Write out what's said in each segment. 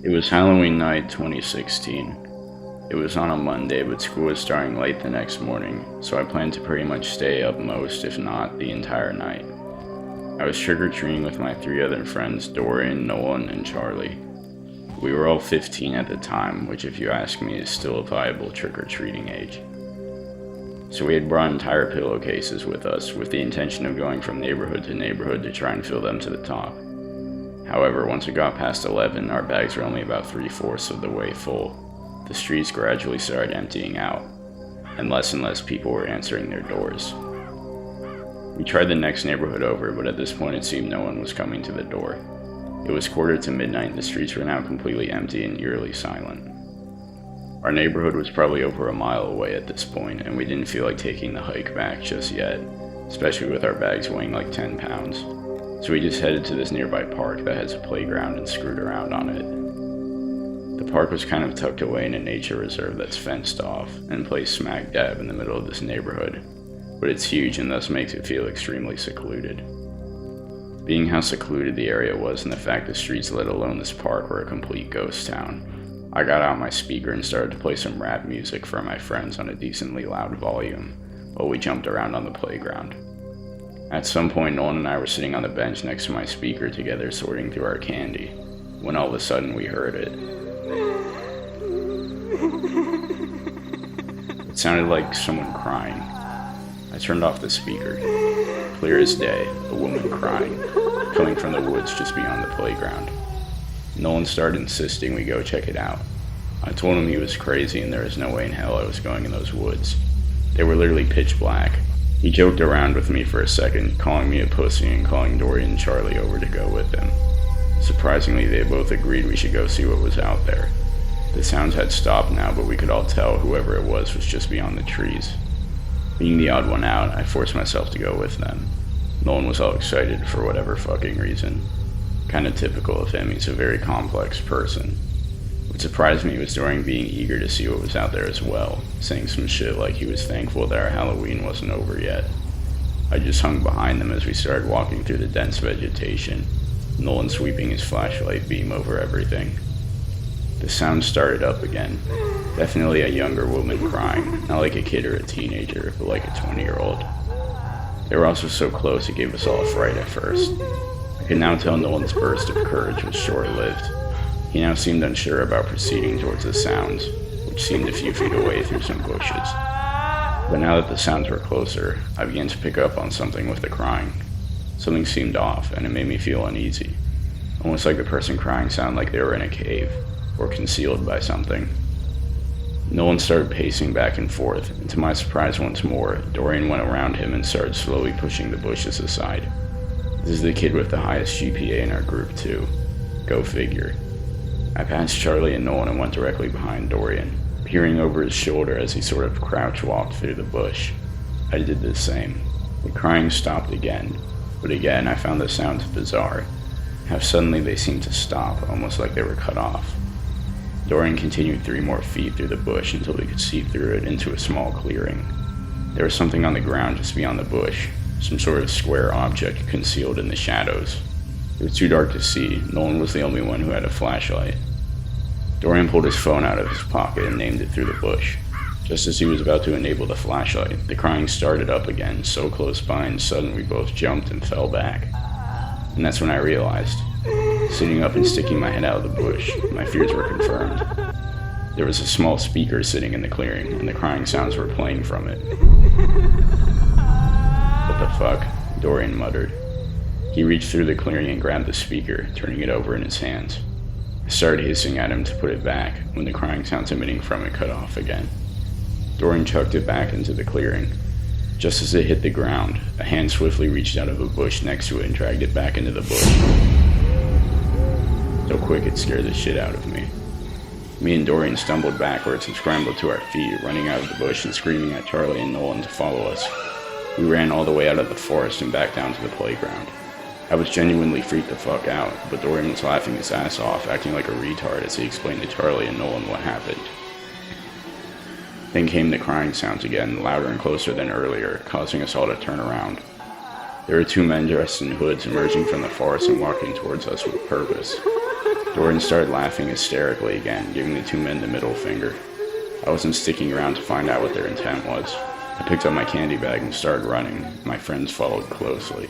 It was Halloween night 2016. It was on a Monday, but school was starting late the next morning, so I planned to pretty much stay up most, if not the entire night. I was trick-or-treating with my three other friends, Dorian, Nolan, and Charlie. We were all 15 at the time, which if you ask me is still a viable trick-or-treating age. So we had brought entire pillowcases with us, with the intention of going from neighborhood to neighborhood to try and fill them to the top. However, once it got past 11, our bags were only about 3/4 of the way full. The streets gradually started emptying out, and less people were answering their doors. We tried the next neighborhood over, but at this point it seemed no one was coming to the door. It was quarter to midnight and the streets were now completely empty and eerily silent. Our neighborhood was probably over a mile away at this point, and we didn't feel like taking the hike back just yet, especially with our bags weighing like 10 pounds. So we just headed to this nearby park that has a playground and screwed around on it. The park was kind of tucked away in a nature reserve that's fenced off and placed smack dab in the middle of this neighborhood, but it's huge and thus makes it feel extremely secluded. Being how secluded the area was and the fact the streets, let alone this park, were a complete ghost town, I got out my speaker and started to play some rap music for my friends on a decently loud volume while we jumped around on the playground. At some point, Nolan and I were sitting on the bench next to my speaker together sorting through our candy, when all of a sudden we heard it. It sounded like someone crying. I turned off the speaker. Clear as day, a woman crying, coming from the woods just beyond the playground. Nolan started insisting we go check it out. I told him he was crazy and there was no way in hell I was going in those woods. They were literally pitch black. He joked around with me for a second, calling me a pussy and calling Dorian and Charlie over to go with him. Surprisingly, they both agreed we should go see what was out there. The sounds had stopped now, but we could all tell whoever it was just beyond the trees. Being the odd one out, I forced myself to go with them. Nolan was all excited for whatever fucking reason. Kinda typical of him, he's a very complex person. What surprised me was Dorian being eager to see what was out there as well, saying some shit like he was thankful that our Halloween wasn't over yet. I just hung behind them as we started walking through the dense vegetation, Nolan sweeping his flashlight beam over everything. The sound started up again. Definitely a younger woman crying, not like a kid or a teenager, but like a 20-year-old. They were also so close it gave us all a fright at first. I could now tell Nolan's burst of courage was short-lived. He now seemed unsure about proceeding towards the sounds, which seemed a few feet away through some bushes. But now that the sounds were closer, I began to pick up on something with the crying. Something seemed off, and it made me feel uneasy. Almost like the person crying sounded like they were in a cave, or concealed by something. Nolan started pacing back and forth, and to my surprise once more, Dorian went around him and started slowly pushing the bushes aside. This is the kid with the highest GPA in our group too. Go figure. I passed Charlie and Nolan and went directly behind Dorian, peering over his shoulder as he sort of crouch walked through the bush. I did the same. The crying stopped again, but again I found the sounds bizarre. How suddenly they seemed to stop, almost like they were cut off. Dorian continued 3 more feet through the bush until we could see through it into a small clearing. There was something on the ground just beyond the bush, some sort of square object concealed in the shadows. It was too dark to see. Nolan was the only one who had a flashlight. Dorian pulled his phone out of his pocket and aimed it through the bush. Just as he was about to enable the flashlight, the crying started up again, so close by, and suddenly we both jumped and fell back. And that's when I realized. Sitting up and sticking my head out of the bush, my fears were confirmed. There was a small speaker sitting in the clearing, and the crying sounds were playing from it. "What the fuck?" Dorian muttered. He reached through the clearing and grabbed the speaker, turning it over in his hands. I started hissing at him to put it back, when the crying sounds emitting from it cut off again. Dorian chucked it back into the clearing. Just as it hit the ground, a hand swiftly reached out of a bush next to it and dragged it back into the bush. So quick it scared the shit out of me. Me and Dorian stumbled backwards and scrambled to our feet, running out of the bush and screaming at Charlie and Nolan to follow us. We ran all the way out of the forest and back down to the playground. I was genuinely freaked the fuck out, but Dorian was laughing his ass off, acting like a retard as he explained to Charlie and Nolan what happened. Then came the crying sounds again, louder and closer than earlier, causing us all to turn around. There were 2 men dressed in hoods emerging from the forest and walking towards us with purpose. Dorian started laughing hysterically again, giving the two men the middle finger. I wasn't sticking around to find out what their intent was. I picked up my candy bag and started running. My friends followed closely.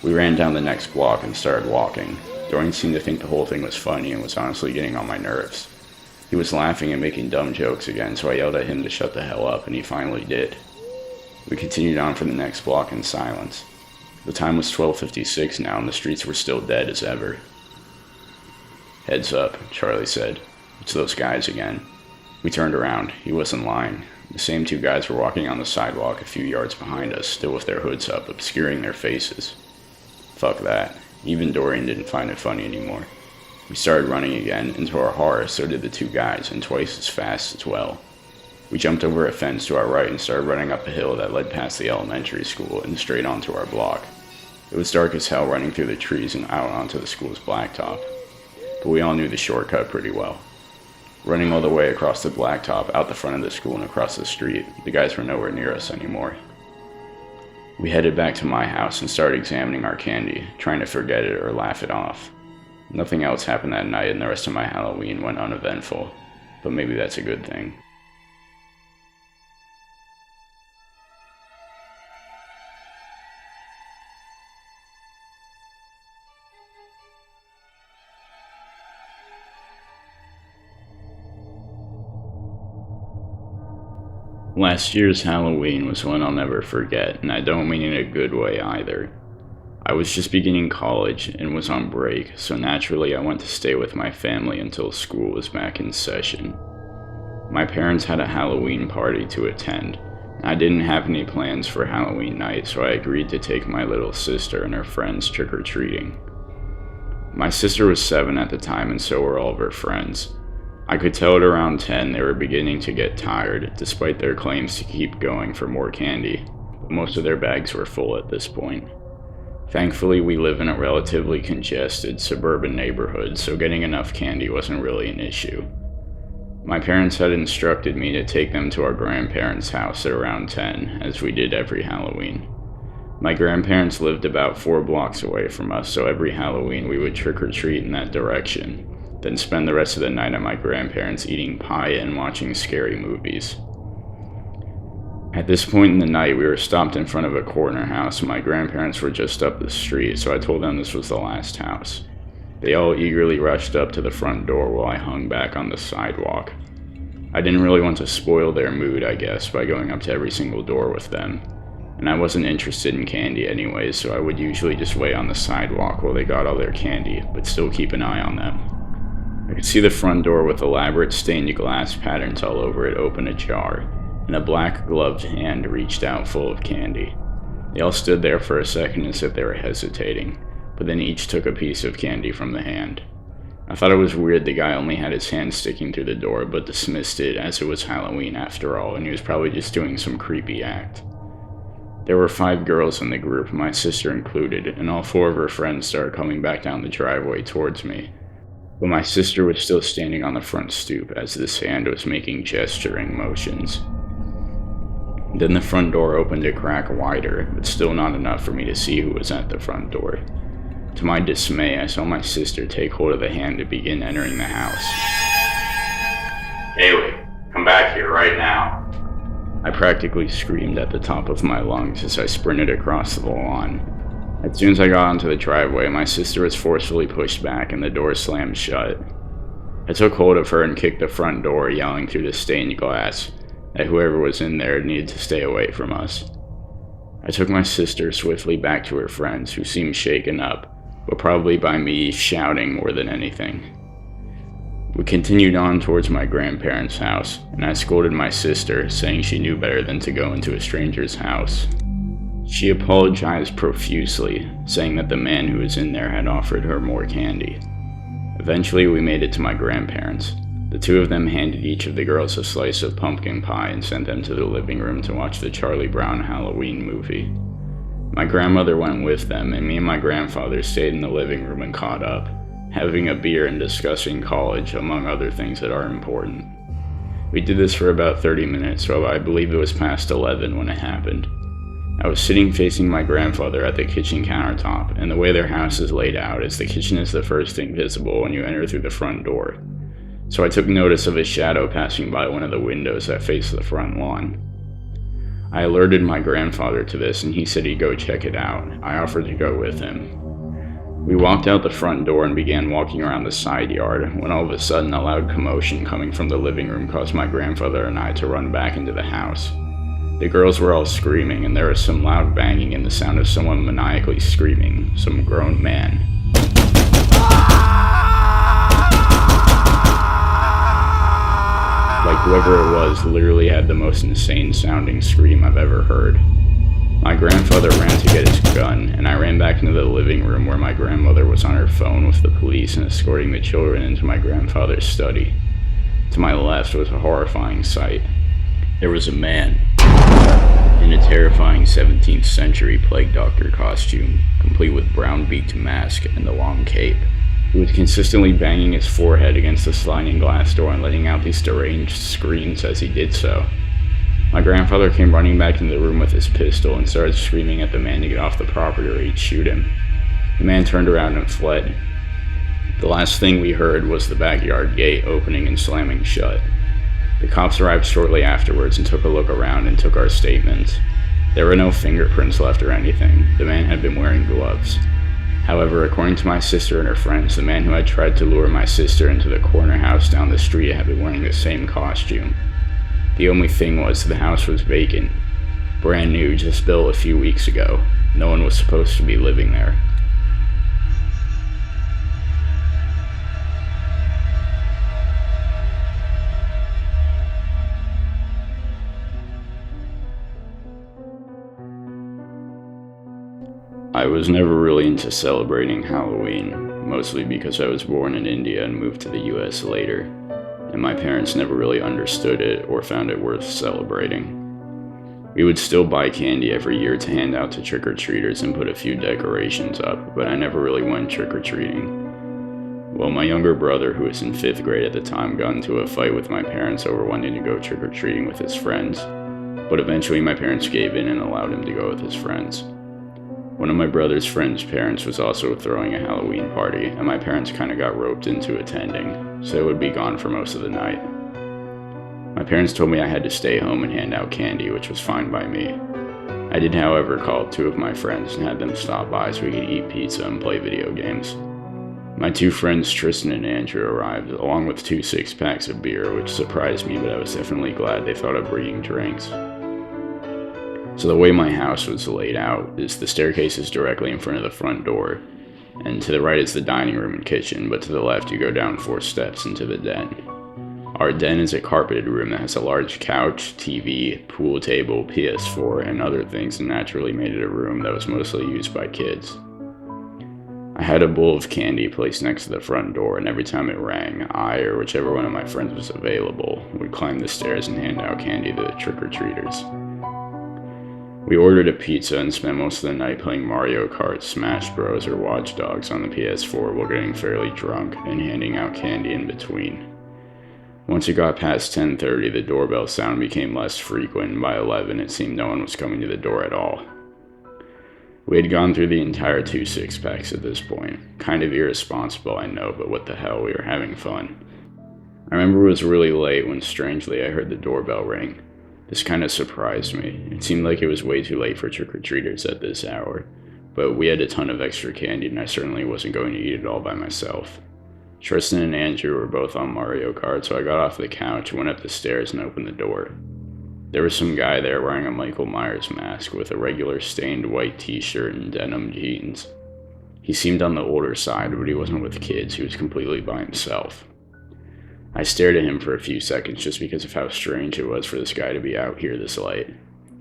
We ran down the next block and started walking. Dorian seemed to think the whole thing was funny and was honestly getting on my nerves. He was laughing and making dumb jokes again, so I yelled at him to shut the hell up, and he finally did. We continued on for the next block in silence. The time was 12:56 now, and the streets were still dead as ever. "Heads up," Charlie said. "It's those guys again." We turned around. He wasn't lying. The same two guys were walking on the sidewalk a few yards behind us, still with their hoods up, obscuring their faces. Fuck that. Even Dorian didn't find it funny anymore. We started running again, and to our horror, so did the two guys, and twice as fast as well. We jumped over a fence to our right and started running up a hill that led past the elementary school and straight onto our block. It was dark as hell running through the trees and out onto the school's blacktop, but we all knew the shortcut pretty well. Running all the way across the blacktop, out the front of the school and across the street, the guys were nowhere near us anymore. We headed back to my house and started examining our candy, trying to forget it or laugh it off. Nothing else happened that night, and the rest of my Halloween went uneventful, but maybe that's a good thing. Last year's Halloween was one I'll never forget, and I don't mean in a good way either. I was just beginning college and was on break, so naturally I went to stay with my family until school was back in session. My parents had a Halloween party to attend, and I didn't have any plans for Halloween night, so I agreed to take my little sister and her friends trick-or-treating. My sister was 7 at the time, and so were all of her friends. I could tell at around 10 they were beginning to get tired, despite their claims to keep going for more candy, but most of their bags were full at this point. Thankfully, we live in a relatively congested suburban neighborhood, so getting enough candy wasn't really an issue. My parents had instructed me to take them to our grandparents' house at around 10, as we did every Halloween. My grandparents lived about 4 blocks away from us, so every Halloween we would trick-or-treat in that direction, then spend the rest of the night at my grandparents' eating pie and watching scary movies. At this point in the night, we were stopped in front of a corner house, and my grandparents were just up the street, so I told them this was the last house. They all eagerly rushed up to the front door while I hung back on the sidewalk. I didn't really want to spoil their mood, I guess, by going up to every single door with them, and I wasn't interested in candy anyways, so I would usually just wait on the sidewalk while they got all their candy, but still keep an eye on them. I could see the front door with elaborate stained glass patterns all over it open ajar, and a black gloved hand reached out full of candy. They all stood there for a second as if they were hesitating, but then each took a piece of candy from the hand. I thought it was weird the guy only had his hand sticking through the door, but dismissed it as it was Halloween after all, and he was probably just doing some creepy act. There were 5 girls in the group, my sister included, and all 4 of her friends started coming back down the driveway towards me. But my sister was still standing on the front stoop as this hand was making gesturing motions. Then the front door opened a crack wider, but still not enough for me to see who was at the front door. To my dismay, I saw my sister take hold of the hand to begin entering the house. "Haley, come back here right now," I practically screamed at the top of my lungs as I sprinted across the lawn. As soon as I got onto the driveway, my sister was forcefully pushed back and the door slammed shut. I took hold of her and kicked the front door, yelling through the stained glass that whoever was in there needed to stay away from us. I took my sister swiftly back to her friends, who seemed shaken up, but probably by me shouting more than anything. We continued on towards my grandparents' house, and I scolded my sister, saying she knew better than to go into a stranger's house. She apologized profusely, saying that the man who was in there had offered her more candy. Eventually, we made it to my grandparents. The 2 of them handed each of the girls a slice of pumpkin pie and sent them to the living room to watch the Charlie Brown Halloween movie. My grandmother went with them, and me and my grandfather stayed in the living room and caught up, having a beer and discussing college, among other things that are important. We did this for about 30 minutes, so I believe it was past 11 when it happened. I was sitting facing my grandfather at the kitchen countertop, and the way their house is laid out is the kitchen is the first thing visible when you enter through the front door. So I took notice of a shadow passing by one of the windows that faced the front lawn. I alerted my grandfather to this, and he said he'd go check it out. I offered to go with him. We walked out the front door and began walking around the side yard, when all of a sudden a loud commotion coming from the living room caused my grandfather and I to run back into the house. The girls were all screaming, and there was some loud banging and the sound of someone maniacally screaming, some grown man. Like whoever it was literally had the most insane sounding scream I've ever heard. My grandfather ran to get his gun, and I ran back into the living room where my grandmother was on her phone with the police and escorting the children into my grandfather's study. To my left was a horrifying sight. There was a man in a terrifying 17th century plague doctor costume, complete with brown beaked mask and a long cape. He was consistently banging his forehead against the sliding glass door and letting out these deranged screams as he did so. My grandfather came running back into the room with his pistol and started screaming at the man to get off the property or he'd shoot him. The man turned around and fled. The last thing we heard was the backyard gate opening and slamming shut. The cops arrived shortly afterwards and took a look around and took our statements. There were no fingerprints left or anything. The man had been wearing gloves. However, according to my sister and her friends, the man who had tried to lure my sister into the corner house down the street had been wearing the same costume. The only thing was the house was vacant. Brand new, just built a few weeks ago. No one was supposed to be living there. I was never really into celebrating Halloween, mostly because I was born in India and moved to the US later, and my parents never really understood it or found it worth celebrating. We would still buy candy every year to hand out to trick-or-treaters and put a few decorations up, but I never really went trick-or-treating. Well, my younger brother, who was in 5th grade at the time, got into a fight with my parents over wanting to go trick-or-treating with his friends, but eventually my parents gave in and allowed him to go with his friends. One of my brother's friend's parents was also throwing a Halloween party, and my parents kind of got roped into attending, so they would be gone for most of the night. My parents told me I had to stay home and hand out candy, which was fine by me. I did, however, call 2 of my friends and had them stop by so we could eat pizza and play video games. My 2 friends, Tristan and Andrew, arrived, along with 2 6-packs of beer, which surprised me, but I was definitely glad they thought of bringing drinks. So the way my house was laid out is the staircase is directly in front of the front door, and to the right is the dining room and kitchen, but to the left you go down 4 steps into the den. Our den is a carpeted room that has a large couch, TV, pool table, PS4, and other things, and naturally made it a room that was mostly used by kids. I had a bowl of candy placed next to the front door, and every time it rang, I, or whichever one of my friends was available, would climb the stairs and hand out candy to the trick-or-treaters. We ordered a pizza and spent most of the night playing Mario Kart, Smash Bros, or Watch Dogs on the PS4 while getting fairly drunk and handing out candy in between. Once it got past 10:30, the doorbell sound became less frequent, and by 11 it seemed no one was coming to the door at all. We had gone through the entire 2 6-packs at this point. Kind of irresponsible, I know, but what the hell, we were having fun. I remember it was really late when strangely I heard the doorbell ring. This kind of surprised me. It seemed like it was way too late for trick-or-treaters at this hour, but we had a ton of extra candy and I certainly wasn't going to eat it all by myself. Tristan and Andrew were both on Mario Kart, so I got off the couch, went up the stairs, and opened the door. There was some guy there wearing a Michael Myers mask with a regular stained white t-shirt and denim jeans. He seemed on the older side, but he wasn't with kids, he was completely by himself. I stared at him for a few seconds just because of how strange it was for this guy to be out here this late.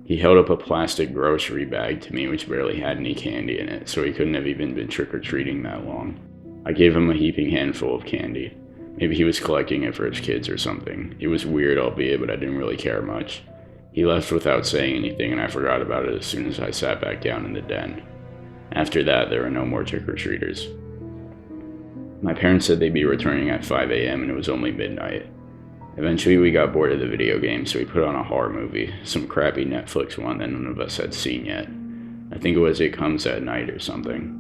He held up a plastic grocery bag to me which barely had any candy in it, so he couldn't have even been trick-or-treating that long. I gave him a heaping handful of candy. Maybe he was collecting it for his kids or something. It was weird, albeit, but I didn't really care much. He left without saying anything, and I forgot about it as soon as I sat back down in the den. After that, there were no more trick-or-treaters. My parents said they'd be returning at 5 a.m. and it was only midnight. Eventually we got bored of the video game, so we put on a horror movie, some crappy Netflix one that none of us had seen yet. I think it was It Comes at Night or something.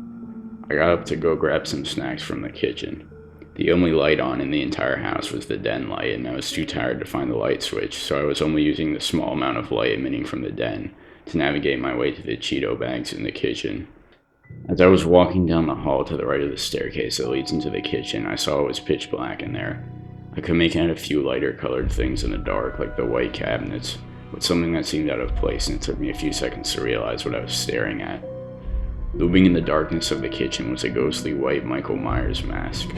I got up to go grab some snacks from the kitchen. The only light on in the entire house was the den light, and I was too tired to find the light switch, so I was only using the small amount of light emitting from the den to navigate my way to the Cheeto bags in the kitchen. As I was walking down the hall to the right of the staircase that leads into the kitchen, I saw it was pitch black in there. I could make out a few lighter colored things in the dark, like the white cabinets, but something that seemed out of place, and it took me a few seconds to realize what I was staring at. Looming in the darkness of the kitchen was a ghostly white Michael Myers mask.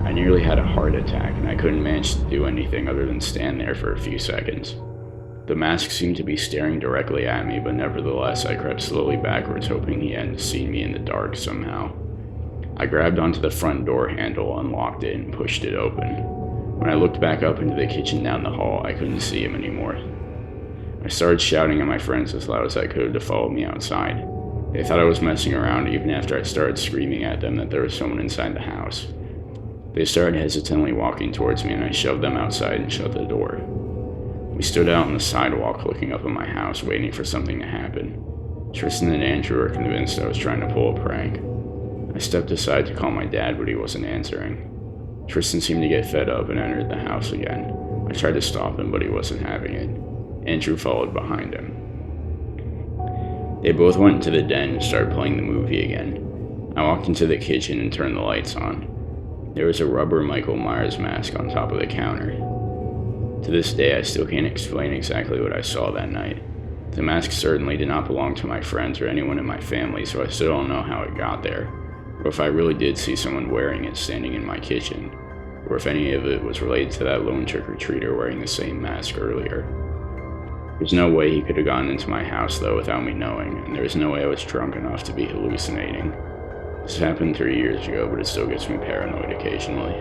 I nearly had a heart attack, and I couldn't manage to do anything other than stand there for a few seconds. The mask seemed to be staring directly at me, but nevertheless I crept slowly backwards, hoping he hadn't seen me in the dark somehow. I grabbed onto the front door handle, unlocked it, and pushed it open. When I looked back up into the kitchen down the hall, I couldn't see him anymore. I started shouting at my friends as loud as I could to follow me outside. They thought I was messing around even after I started screaming at them that there was someone inside the house. They started hesitantly walking towards me, and I shoved them outside and shut the door. We stood out on the sidewalk looking up at my house, waiting for something to happen. Tristan and Andrew were convinced I was trying to pull a prank. I stepped aside to call my dad, but he wasn't answering. Tristan seemed to get fed up and entered the house again. I tried to stop him, but he wasn't having it. Andrew followed behind him. They both went into the den and started playing the movie again. I walked into the kitchen and turned the lights on. There was a rubber Michael Myers mask on top of the counter. To this day, I still can't explain exactly what I saw that night. The mask certainly did not belong to my friends or anyone in my family, so I still don't know how it got there, or if I really did see someone wearing it standing in my kitchen, or if any of it was related to that lone trick-or-treater wearing the same mask earlier. There's no way he could have gotten into my house though without me knowing, and there's no way I was drunk enough to be hallucinating. This happened 3 years ago, but it still gets me paranoid occasionally.